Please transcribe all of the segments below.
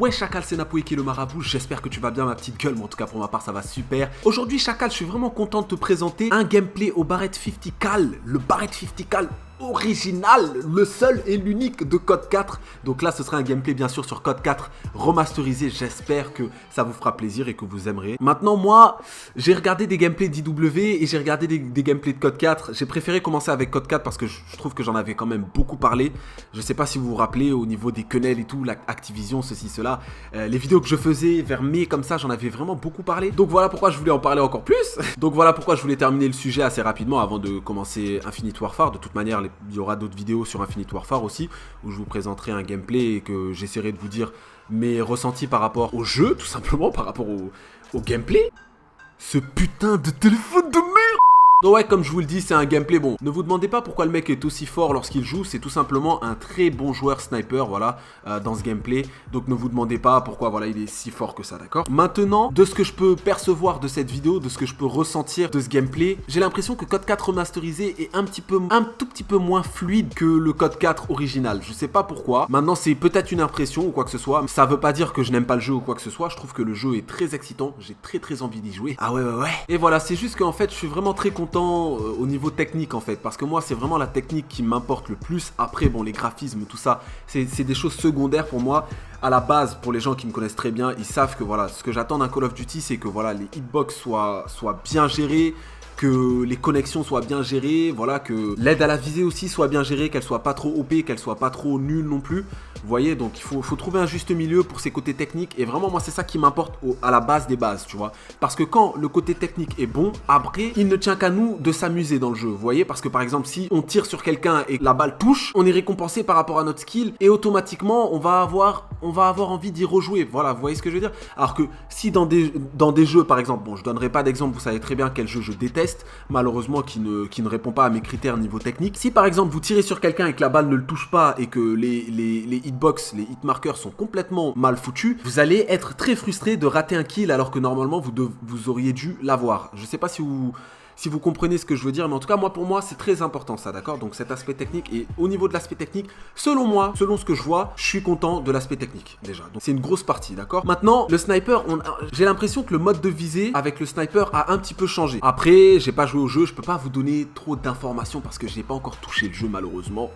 Ouais Chacal, c'est Napoé qui est le marabout, j'espère que tu vas bien ma petite gueule, mais en tout cas pour ma part ça va super. Aujourd'hui Chacal, je suis vraiment content de te présenter un gameplay au Barrett 50 Cal, le Barrett 50 Cal original, le seul et l'unique de Code 4. Donc là ce sera un gameplay bien sûr sur Code 4 remasterisé, j'espère que ça vous fera plaisir et que vous aimerez. Maintenant moi, j'ai regardé des gameplays d'IW et j'ai regardé des gameplays de Code 4. J'ai préféré commencer avec Code 4 parce que je trouve que j'en avais quand même beaucoup parlé. Je sais pas si vous vous rappelez au niveau des quenelles et tout, l'Activision, ceci, cela. Les vidéos que je faisais vers mai comme ça, j'en avais vraiment beaucoup parlé. Donc voilà pourquoi je voulais en parler encore plus. Donc voilà pourquoi je voulais terminer le sujet assez rapidement avant de commencer Infinite Warfare. De toute manière, il y aura d'autres vidéos sur Infinite Warfare aussi, où je vous présenterai un gameplay et que j'essaierai de vous dire mes ressentis par rapport au jeu, tout simplement, par rapport au gameplay. Ce putain de téléphone de merde! Donc ouais, comme je vous le dis, c'est un gameplay bon. Ne vous demandez pas pourquoi le mec est aussi fort lorsqu'il joue, c'est tout simplement un très bon joueur sniper, voilà, dans ce gameplay. Donc ne vous demandez pas pourquoi, voilà, il est si fort que ça, d'accord? Maintenant, de ce que je peux percevoir de cette vidéo, de ce que je peux ressentir de ce gameplay, j'ai l'impression que Code 4 remasterisé est un tout petit peu moins fluide que le Code 4 original. Je sais pas pourquoi. Maintenant, c'est peut-être une impression ou quoi que ce soit. Ça veut pas dire que je n'aime pas le jeu ou quoi que ce soit. Je trouve que le jeu est très excitant. J'ai très envie d'y jouer. Ah ouais. Et voilà, c'est juste qu'en fait, je suis vraiment très content au niveau technique en fait, parce que moi c'est vraiment la technique qui m'importe le plus. Après bon, les graphismes, tout ça, c'est des choses secondaires pour moi. À la base, pour les gens qui me connaissent très bien, ils savent que voilà, ce que j'attends d'un Call of Duty, c'est que voilà, les hitbox soient bien gérés, que les connexions soient bien gérées, voilà, que l'aide à la visée aussi soit bien gérée, qu'elle soit pas trop OP, qu'elle soit pas trop nulle non plus. Vous voyez, donc il faut trouver un juste milieu pour ces côtés techniques. Et vraiment, moi, c'est ça qui m'importe à la base des bases, tu vois. Parce que quand le côté technique est bon, après, il ne tient qu'à nous de s'amuser dans le jeu, vous voyez. Parce que par exemple, si on tire sur quelqu'un et que la balle touche, on est récompensé par rapport à notre skill et automatiquement, on va avoir envie d'y rejouer. Voilà, vous voyez ce que je veux dire? Alors que si dans des jeux, par exemple, bon, je donnerai pas d'exemple, vous savez très bien quel jeu je déteste, malheureusement, qui ne répond pas à mes critères niveau technique. Si par exemple, vous tirez sur quelqu'un et que la balle ne le touche pas et que les hitbox, les hitmarkers sont complètement mal foutus, vous allez être très frustré de rater un kill alors que normalement, vous auriez dû l'avoir. Je sais pas si vous comprenez ce que je veux dire, mais en tout cas, pour moi, c'est très important ça, d'accord? Donc cet aspect technique, et au niveau de l'aspect technique, selon moi, selon ce que je vois, je suis content de l'aspect technique, déjà. Donc c'est une grosse partie, d'accord? Maintenant, le sniper, j'ai l'impression que le mode de visée avec le sniper a un petit peu changé. Après, j'ai pas joué au jeu, je peux pas vous donner trop d'informations parce que j'ai pas encore touché le jeu, malheureusement.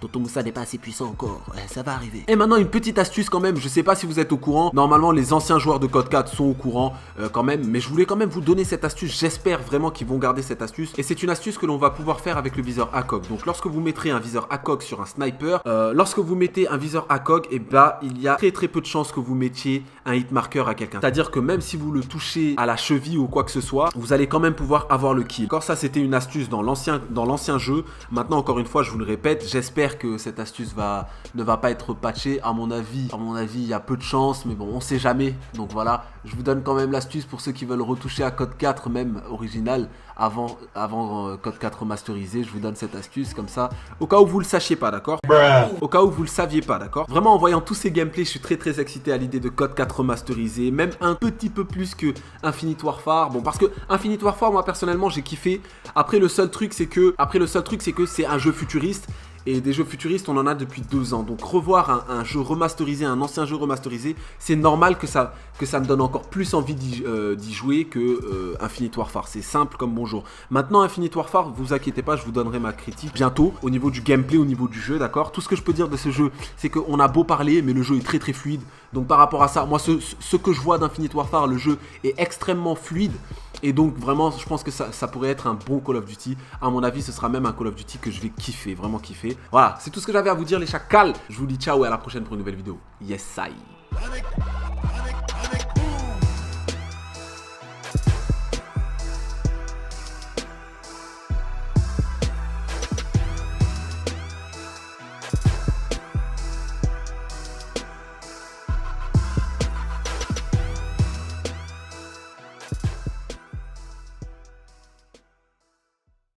Tonton Moussa n'est pas assez puissant encore, ça va arriver. Et maintenant, une petite astuce quand même, je sais pas si vous êtes au courant, normalement, les anciens joueurs de Code 4 sont au courant quand même, mais je voulais quand même vous donner cette astuce, j'espère vraiment qu'ils vont garder cette astuce, et c'est une astuce que l'on va pouvoir faire avec le viseur ACOG. Donc lorsque vous mettrez un viseur ACOG sur un sniper, lorsque vous mettez un viseur ACOG, et bah il y a très peu de chances que vous mettiez un hit marker à quelqu'un. C'est-à-dire que même si vous le touchez à la cheville ou quoi que ce soit, vous allez quand même pouvoir avoir le kill. Encore ça, c'était une astuce dans l'ancien jeu. Maintenant, encore une fois, je vous le répète, j'espère que cette astuce ne va pas être patchée. À mon avis, il y a peu de chances, mais bon, on sait jamais. Donc voilà, je vous donne quand même l'astuce pour ceux qui veulent retoucher à Code 4, même original, avant Code 4 remasterisé. Je vous donne cette astuce comme ça, au cas où vous le sachiez pas, d'accord? Au cas où vous le saviez pas, d'accord? Vraiment, en voyant tous ces gameplays, je suis très excité à l'idée de Code 4 remasterisé, même un petit peu plus que Infinite Warfare. Bon, parce que Infinite Warfare, moi personnellement, j'ai kiffé. Après, le seul truc, c'est que c'est un jeu futuriste. Et des jeux futuristes, on en a depuis 2 ans. Donc revoir un jeu remasterisé, un ancien jeu remasterisé, c'est normal que ça me donne encore plus envie d'y jouer que Infinite Warfare. C'est simple comme bonjour. Maintenant, Infinite Warfare, vous inquiétez pas, je vous donnerai ma critique bientôt au niveau du gameplay, au niveau du jeu, d'accord? Tout ce que je peux dire de ce jeu, c'est qu'on a beau parler, mais le jeu est très fluide. Donc par rapport à ça, moi, ce que je vois d'Infinite Warfare, le jeu est extrêmement fluide. Et donc vraiment, je pense que ça pourrait être un bon Call of Duty. À mon avis, ce sera même un Call of Duty que je vais kiffer, vraiment kiffer. Voilà, c'est tout ce que j'avais à vous dire les chacals. Je vous dis ciao et à la prochaine pour une nouvelle vidéo. Yes, I.